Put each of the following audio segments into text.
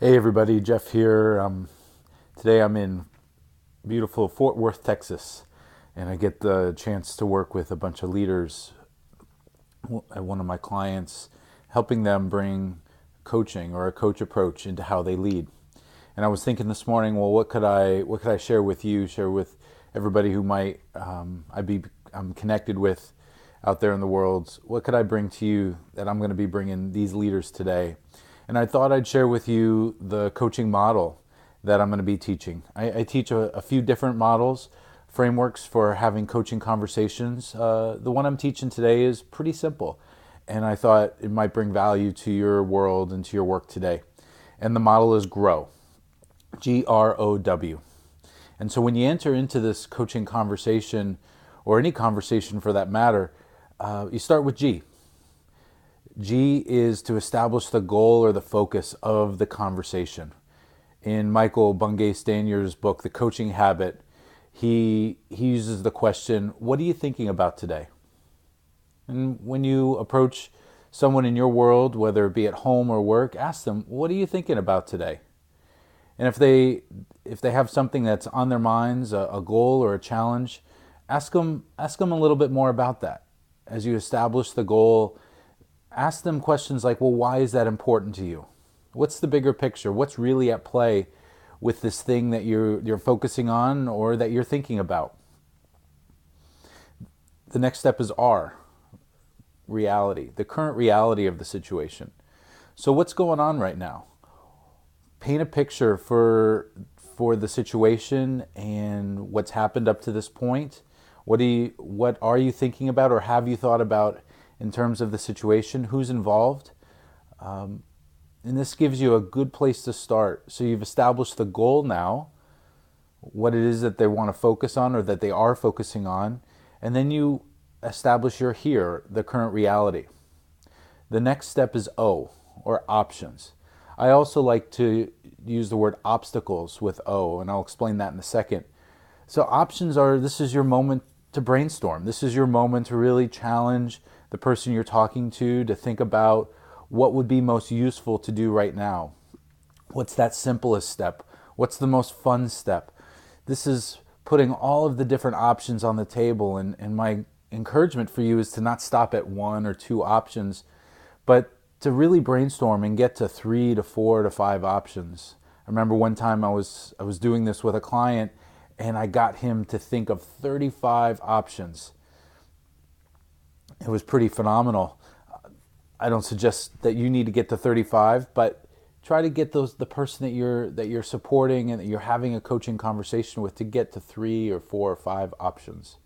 Hey everybody, Jeff here. Today I'm in beautiful Fort Worth, Texas, and I get the chance to work with a bunch of leaders at one of my clients, helping them bring coaching or a coach approach into how they lead. And I was thinking this morning, well, what could I share with you, share with everybody who might I'm connected with out there in the world? What could I bring to you that I'm going to be bringing these leaders today? And I thought I'd share with you the coaching model that I'm going to be teaching. I teach a few different models, frameworks for having coaching conversations. The one I'm teaching today is pretty simple, and I thought it might bring value to your world and to your work today. And the model is GROW, GROW. And so when you enter into this coaching conversation, or any conversation for that matter, you start with G. G is to establish the goal or the focus of the conversation. In Michael Bungay Stanier's book, The Coaching Habit, he uses the question, what are you thinking about today? And when you approach someone in your world, whether it be at home or work, ask them, what are you thinking about today? And if they have something that's on their minds, a goal or a challenge, ask them a little bit more about that. As you establish the goal, ask them questions like, well, why is that important to you? What's the bigger picture? What's really at play with this thing that you're focusing on or that you're thinking about? The next step is R, reality, the current reality of the situation. So what's going on right now? Paint a picture for the situation and what's happened up to this point. What are you thinking about, or have you thought about in terms of the situation? Who's involved? And this gives you a good place to start. So you've established the goal now, what it is that they want to focus on or that they are focusing on, and then you establish your here, the current reality. The next step is O, or options. I also like to use the word obstacles with O, and I'll explain that in a second. So options are, this is your moment to brainstorm. This is your moment to really challenge the person you're talking to think about what would be most useful to do right now. What's that simplest step? What's the most fun step? This is putting all of the different options on the table, and my encouragement for you is to not stop at one or two options, but to really brainstorm and get to 3 to 4 to 5 options. I remember one time I was doing this with a client, and I got him to think of 35 options. It was pretty phenomenal. I don't suggest that you need to get to 35, but try to get the person that you're supporting and that you're having a coaching conversation with to get to 3 or 4 or 5 options.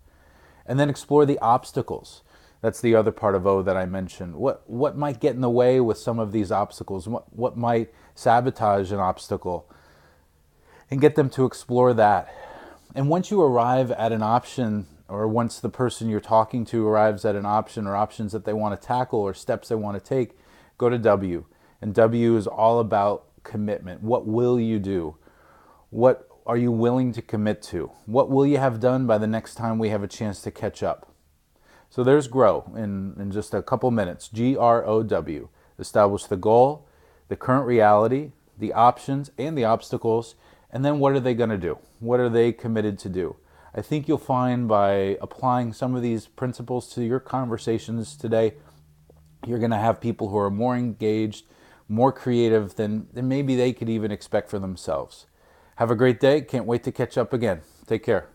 And then explore the obstacles. That's the other part of O that I mentioned. What might get in the way with some of these obstacles? What might sabotage an obstacle? And get them to explore that. And once you arrive at an option, or once the person you're talking to arrives at an option or options that they want to tackle or steps they want to take, go to W. And W is all about commitment. What will you do? What are you willing to commit to? What will you have done by the next time we have a chance to catch up? So there's GROW in just a couple minutes. GROW. Establish the goal, the current reality, the options and the obstacles, and then what are they going to do? What are they committed to do? I think you'll find by applying some of these principles to your conversations today, you're going to have people who are more engaged, more creative than maybe they could even expect for themselves. Have a great day. Can't wait to catch up again. Take care.